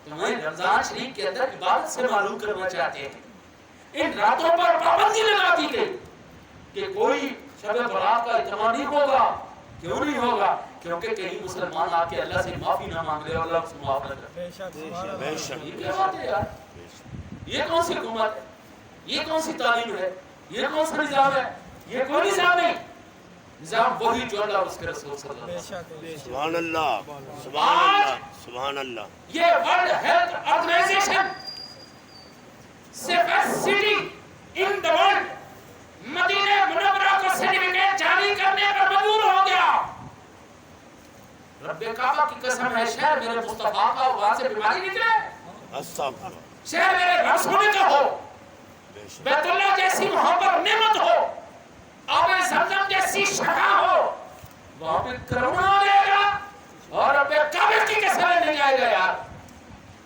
تمہیں رمضان شریف کے اندر عبادت سے معلوم کرنا چاہتے ہیں. ان راتوں پر پابندی لگا دی گئی کہ کوئی شب برات کا اہتمام نہیں ہوگا. کیوں نہیں ہوگا؟ کیونکہ کہیں مسلمان آ کے اللہ سے معافی نہ مانگ لے اور اللہ سے معاف نہ کرے. یہ کیا بات ہے یار؟ یہ کون سی حکومت ہے؟ یہ کون سی تعلیم ہے؟ یہ کون سا نظام ہے؟ یہ کوئی نظام نہیں. نظام وہی جو اللہ اس کے رسول صلی اللہ علیہ وسلم. سبحان اللہ سبحان اللہ سبحان اللہ. یہ World Health Organization safest city in the world Madinah Munawwarah کو سرٹیفکیٹ جاری کرنے پر مجبور ہو گیا. رب کعبہ کی قسم ہے شہر میرے مصطفیٰ کا وہاں سے بیماری نکلے. استغفر. شہر میرے رسول کا ہو, بیت اللہ جیسی محبت نعمت ہو, آب زمزم جیسی شفا ہو, وہاں پہ کرونا آ جائے گا اور رب کعبہ کی قسم نہیں آئے گا یار.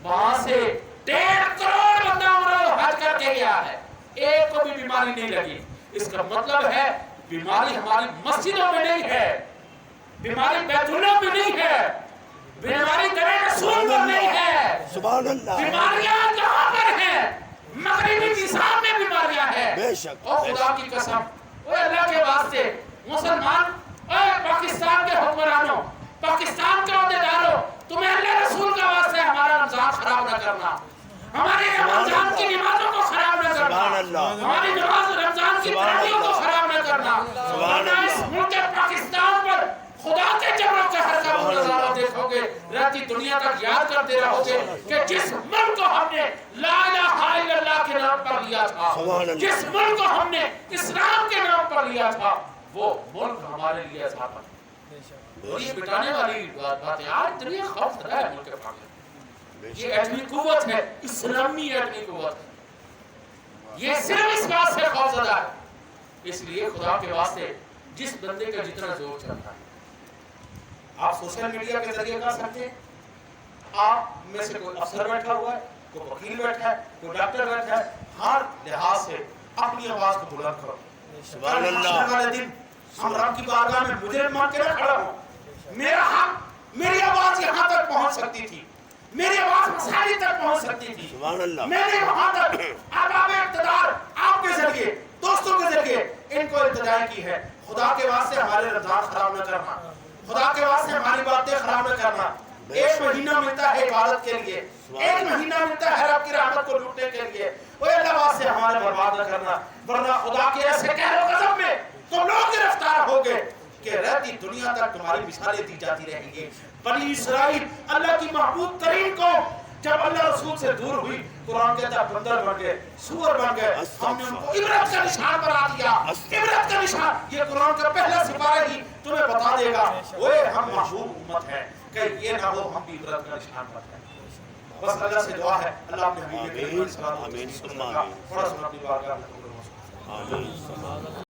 وہاں سے 1.5 کروڑ بندہ عمرہ حج کر کے گیا ہے, ایک کو بھی بیماری نہیں لگی. اس کا مطلب ہے بیماری ہماری مسجدوں میں نہیں ہے, بیماری بیت اللہ میں نہیں ہے, بیماری در رسول میں نہیں ہے. سبحان اللہ. بیماریاں کہاں پر ہیں؟ مغربی نظام میں بیماریاں ہیں. بے شک. اور خدا کی قسم, اوہ اللہ کے واسطے مسلمان, اوہ پاکستان کے حکمرانوں, پاکستان کے عہدیداروں, تمہیں اللہ رسول کا واسطے ہمارا رمضان خراب نہ کرنا, ہماری رمضان کی نمازوں کو خراب نہ کرنا, ہماری نماز رمضان کی تراویح کو خراب نہ کرنا. ورنہ اس ملک پاکستان پر خدا کے جبر و قہر کا نظارہ دیکھو گے, رہتی دنیا تک یاد کرتے رہو گے کہ جس ملک کو ہم نے لا الہ الا اللہ کے نام پر لیا تھا, جس ملک کو ہم نے اسلام کے نام پر لیا تھا, وہ ملک ہمارے لیے عذاب ہے. اور یہ بٹانے والی بات ہے. آج دنیا خوف زدہ ہے ملک پاکستان. یہ ایٹمی قوت ہے, اسلامی ایٹمی قوت ہے. یہ صرف اس بات سے خوف زدہ ہے. اس لیے خدا کے واسطے جس بندے کا جتنا زور چلتا ہے, آپ سوشل میڈیا کے ذریعے کر سکتے ہیں. آپ میں سے کوئی افسر بیٹھا ہوا ہے, کوئی وکیل بیٹھا ہے, کوئی ڈاکٹر بیٹھا ہے, ہر لحاظ سے اپنی آواز کو بلند کرو. سبحان اللہ. والے دن ہم رب کی بارگاہ میں مجرم مان کے نہ کھڑا ہوں. میرا حق, میری آواز یہاں تک پہنچ سکتی تھی, میری آواز مساجد تک پہنچ سکتی تھی. سبحان اللہ. میں نے وہاں تک احباب اقتدار آپ کے ذریعے, دوستوں کے ذریعے ان کو التجا کی ہے. خدا کے واسطے ہمارے رمضان خراب نہ کرنا, خدا کے واسطے ہماری باتیں خراب نہ کرنا. ایک مہینہ ملتا ہے عبادت کے لیے, ایک مہینہ ملتا ہے رب کی رحمت کو لوٹنے کے لیے. وہ اللہ واسطے ہمارے برباد نہ کرنا, ورنہ خدا کے ایسے قہر و غضب میں تم لوگ گرفتار ہو گئے کہ رہتی دنیا تک تمہاری مثالیں دی جاتی رہیں گی. بنی اسرائیل اللہ کی محبوب ترین قوم جب اللہ رسول سے دور ہوئی, قرآن کہتا ہے بندر بن گئے, سور بن گئے. ہم نے ان کو عبرت کا نشان بنا دیا, عبرت کا نشان. یہ قرآن کا پہلا سپارہ ہی تمہیں بتا دے گا اوے ہم محبوب امت ہیں, کہ یہ نہ ہو ہم بھی عبرت کا نشان بن جائیں. بس اللہ سے دعا ہے اللہ اپنے حبیب کے لیے تھوڑا سا اپنی بارگاہ میں. آمین.